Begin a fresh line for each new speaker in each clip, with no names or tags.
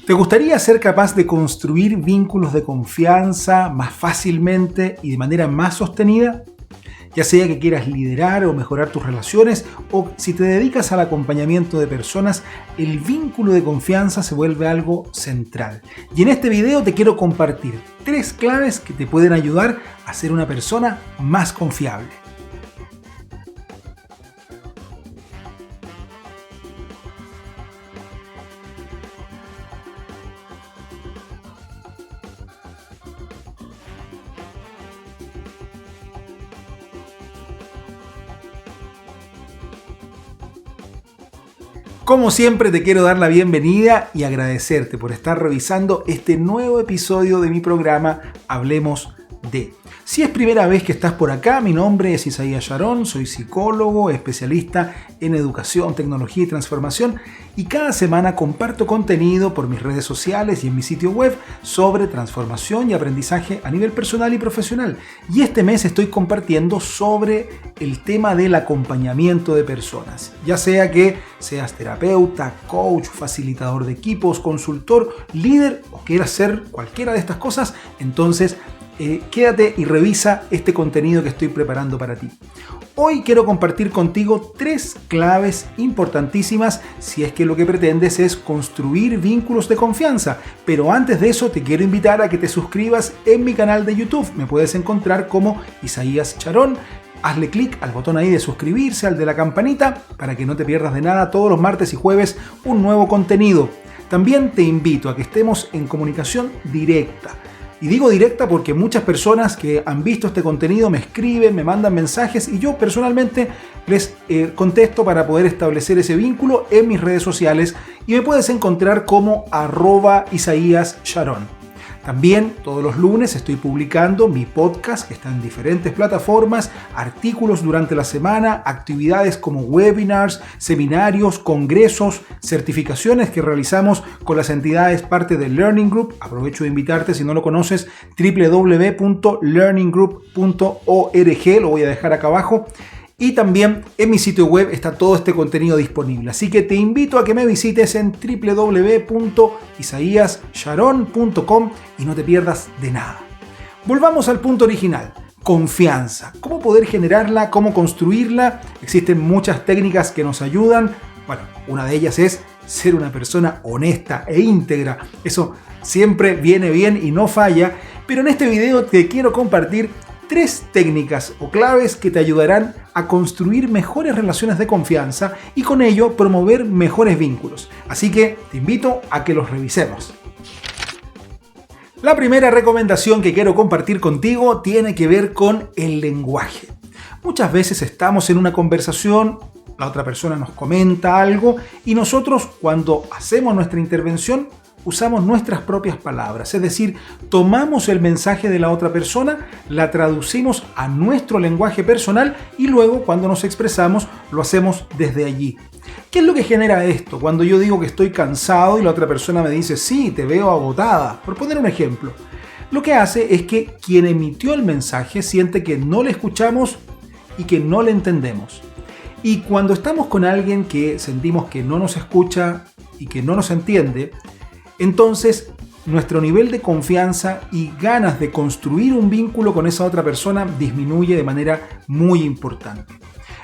¿Te gustaría ser capaz de construir vínculos de confianza más fácilmente y de manera más sostenida? Ya sea que quieras liderar o mejorar tus relaciones, o si te dedicas al acompañamiento de personas, el vínculo de confianza se vuelve algo central. Y en este video te quiero compartir 3 claves que te pueden ayudar a ser una persona más confiable. Como siempre te quiero dar la bienvenida y agradecerte por estar revisando este nuevo episodio de mi programa Hablemos de. Si es primera vez que estás por acá, mi nombre es Isaías Sharon, soy psicólogo, especialista en educación, tecnología y transformación y cada semana comparto contenido por mis redes sociales y en mi sitio web sobre transformación y aprendizaje a nivel personal y profesional. Y este mes estoy compartiendo sobre el tema del acompañamiento de personas, ya sea que seas terapeuta, coach, facilitador de equipos, consultor, líder o quieras ser cualquiera de estas cosas, entonces quédate y revisa este contenido que estoy preparando para ti. Hoy quiero compartir contigo 3 claves importantísimas si es que lo que pretendes es construir vínculos de confianza. Pero antes de eso te quiero invitar a que te suscribas en mi canal de YouTube. Me puedes encontrar como Isaías Sharon. Hazle clic al botón ahí de suscribirse, al de la campanita, para que no te pierdas de nada todos los martes y jueves un nuevo contenido. También te invito a que estemos en comunicación directa. Y digo directa porque muchas personas que han visto este contenido me escriben, me mandan mensajes y yo personalmente les contesto para poder establecer ese vínculo en mis redes sociales y me puedes encontrar como @Isaías Sharon. También todos los lunes estoy publicando mi podcast que está en diferentes plataformas, artículos durante la semana, actividades como webinars, seminarios, congresos, certificaciones que realizamos con las entidades parte del Learning Group. Aprovecho de invitarte, si no lo conoces, www.learninggroup.org, lo voy a dejar acá abajo. Y también en mi sitio web está todo este contenido disponible. Así que te invito a que me visites en www.isaiassharon.com y no te pierdas de nada. Volvamos al punto original. Confianza. ¿Cómo poder generarla? ¿Cómo construirla? Existen muchas técnicas que nos ayudan. Bueno, una de ellas es ser una persona honesta e íntegra. Eso siempre viene bien y no falla. Pero en este video te quiero compartir 3 técnicas o claves que te ayudarán a construir mejores relaciones de confianza y con ello promover mejores vínculos. Así que te invito a que los revisemos. La primera recomendación que quiero compartir contigo tiene que ver con el lenguaje. Muchas veces estamos en una conversación, la otra persona nos comenta algo y nosotros cuando hacemos nuestra intervención usamos nuestras propias palabras, es decir, tomamos el mensaje de la otra persona, la traducimos a nuestro lenguaje personal y luego cuando nos expresamos lo hacemos desde allí. ¿Qué es lo que genera esto? Cuando yo digo que estoy cansado y la otra persona me dice, sí, te veo agotada, por poner un ejemplo. Lo que hace es que quien emitió el mensaje siente que no le escuchamos y que no le entendemos. Y cuando estamos con alguien que sentimos que no nos escucha y que no nos entiende, entonces nuestro nivel de confianza y ganas de construir un vínculo con esa otra persona disminuye de manera muy importante.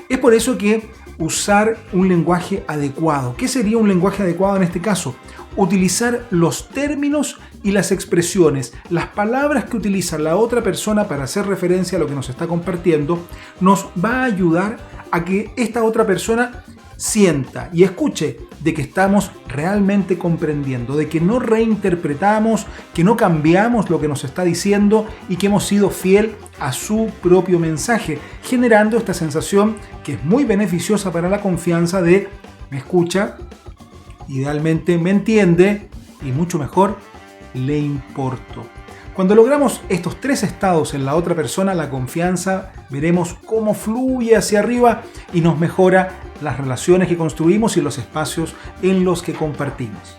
Es por eso que usar un lenguaje adecuado. ¿Qué sería un lenguaje adecuado en este caso? Utilizar los términos y las expresiones, las palabras que utiliza la otra persona para hacer referencia a lo que nos está compartiendo, nos va a ayudar a que esta otra persona sienta y escuche de que estamos realmente comprendiendo, de que no reinterpretamos, que no cambiamos lo que nos está diciendo y que hemos sido fiel a su propio mensaje, generando esta sensación que es muy beneficiosa para la confianza de me escucha, idealmente me entiende y mucho mejor, le importo. Cuando logramos estos 3 estados en la otra persona, la confianza, veremos cómo fluye hacia arriba y nos mejora las relaciones que construimos y los espacios en los que compartimos.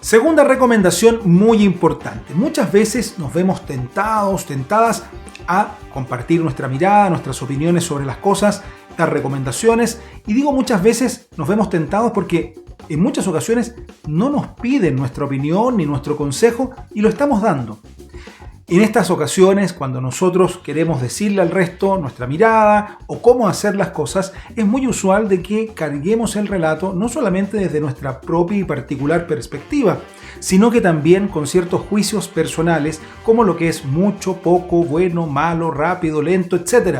Segunda recomendación muy importante. Muchas veces nos vemos tentadas a compartir nuestra mirada, nuestras opiniones sobre las cosas, dar recomendaciones. Y digo muchas veces nos vemos tentados porque en muchas ocasiones no nos piden nuestra opinión ni nuestro consejo y lo estamos dando. En estas ocasiones, cuando nosotros queremos decirle al resto nuestra mirada o cómo hacer las cosas, es muy usual de que carguemos el relato no solamente desde nuestra propia y particular perspectiva, sino que también con ciertos juicios personales como lo que es mucho, poco, bueno, malo, rápido, lento, etc.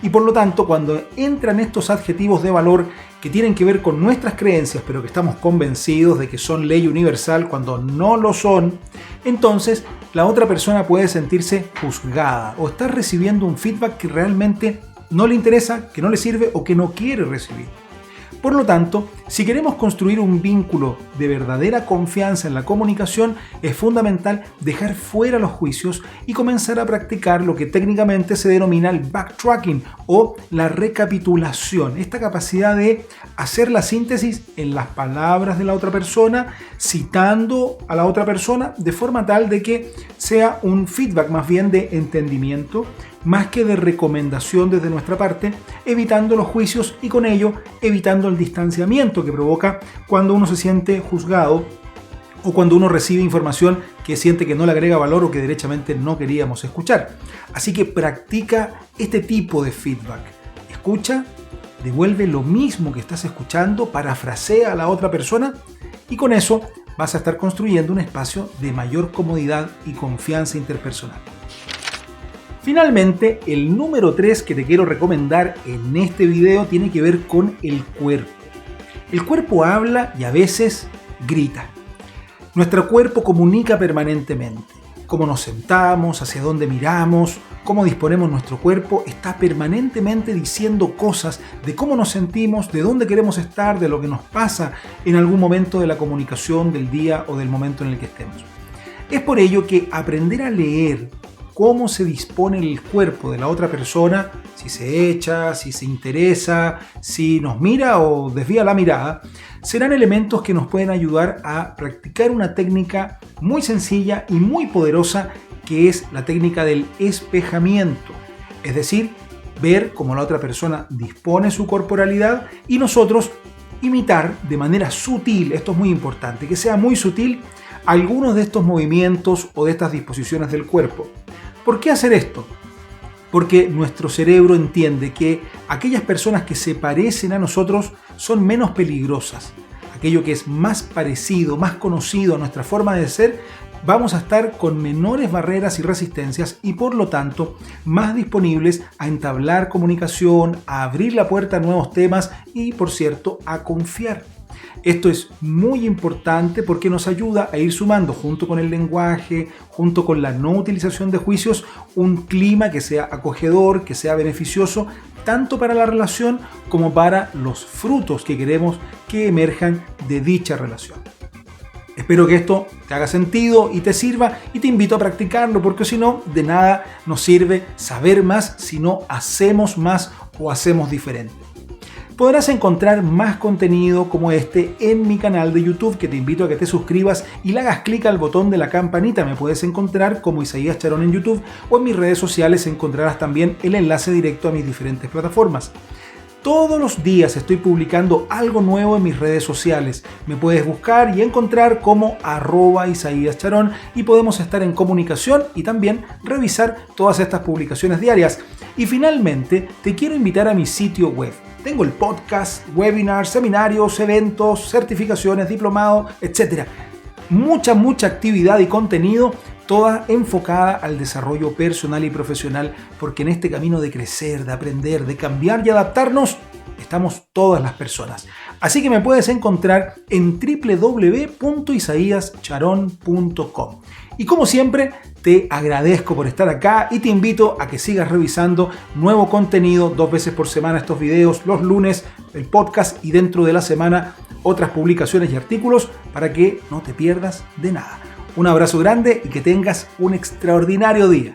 Y por lo tanto, cuando entran estos adjetivos de valor que tienen que ver con nuestras creencias, pero que estamos convencidos de que son ley universal cuando no lo son, entonces la otra persona puede sentirse juzgada o estar recibiendo un feedback que realmente no le interesa, que no le sirve o que no quiere recibir. Por lo tanto, si queremos construir un vínculo de verdadera confianza en la comunicación, es fundamental dejar fuera los juicios y comenzar a practicar lo que técnicamente se denomina el backtracking o la recapitulación. Esta capacidad de hacer la síntesis en las palabras de la otra persona, citando a la otra persona de forma tal de que sea un feedback más bien de entendimiento, más que de recomendación desde nuestra parte, evitando los juicios y con ello evitando el distanciamiento que provoca cuando uno se siente juzgado o cuando uno recibe información que siente que no le agrega valor o que derechamente no queríamos escuchar. Así que practica este tipo de feedback. Escucha, devuelve lo mismo que estás escuchando, parafrasea a la otra persona y con eso vas a estar construyendo un espacio de mayor comodidad y confianza interpersonal. Finalmente, el número 3 que te quiero recomendar en este video tiene que ver con el cuerpo. El cuerpo habla y a veces grita. Nuestro cuerpo comunica permanentemente. Cómo nos sentamos, hacia dónde miramos, cómo disponemos nuestro cuerpo, está permanentemente diciendo cosas de cómo nos sentimos, de dónde queremos estar, de lo que nos pasa en algún momento de la comunicación, del día o del momento en el que estemos. Es por ello que aprender a leer cómo se dispone el cuerpo de la otra persona, si se echa, si se interesa, si nos mira o desvía la mirada, serán elementos que nos pueden ayudar a practicar una técnica muy sencilla y muy poderosa que es la técnica del espejamiento. Es decir, ver cómo la otra persona dispone su corporalidad y nosotros imitar de manera sutil, esto es muy importante, que sea muy sutil, algunos de estos movimientos o de estas disposiciones del cuerpo. ¿Por qué hacer esto? Porque nuestro cerebro entiende que aquellas personas que se parecen a nosotros son menos peligrosas. Aquello que es más parecido, más conocido a nuestra forma de ser, vamos a estar con menores barreras y resistencias y por lo tanto más disponibles a entablar comunicación, a abrir la puerta a nuevos temas y, por cierto, a confiar. Esto es muy importante porque nos ayuda a ir sumando junto con el lenguaje, junto con la no utilización de juicios, un clima que sea acogedor, que sea beneficioso, tanto para la relación como para los frutos que queremos que emerjan de dicha relación. Espero que esto te haga sentido y te sirva y te invito a practicarlo porque si no, de nada nos sirve saber más si no hacemos más o hacemos diferente. Podrás encontrar más contenido como este en mi canal de YouTube, que te invito a que te suscribas y le hagas clic al botón de la campanita. Me puedes encontrar como Isaías Charón en YouTube o en mis redes sociales encontrarás también el enlace directo a mis diferentes plataformas. Todos los días estoy publicando algo nuevo en mis redes sociales. Me puedes buscar y encontrar como @Isaías Charón y podemos estar en comunicación y también revisar todas estas publicaciones diarias. Y finalmente te quiero invitar a mi sitio web. Tengo el podcast, webinars, seminarios, eventos, certificaciones, diplomados, etc. Mucha actividad y contenido, toda enfocada al desarrollo personal y profesional, porque en este camino de crecer, de aprender, de cambiar y adaptarnos, estamos todas las personas. Así que me puedes encontrar en www.isaíascharón.com. Y como siempre, te agradezco por estar acá y te invito a que sigas revisando nuevo contenido 2 veces por semana estos videos, los lunes el podcast y dentro de la semana otras publicaciones y artículos para que no te pierdas de nada. Un abrazo grande y que tengas un extraordinario día.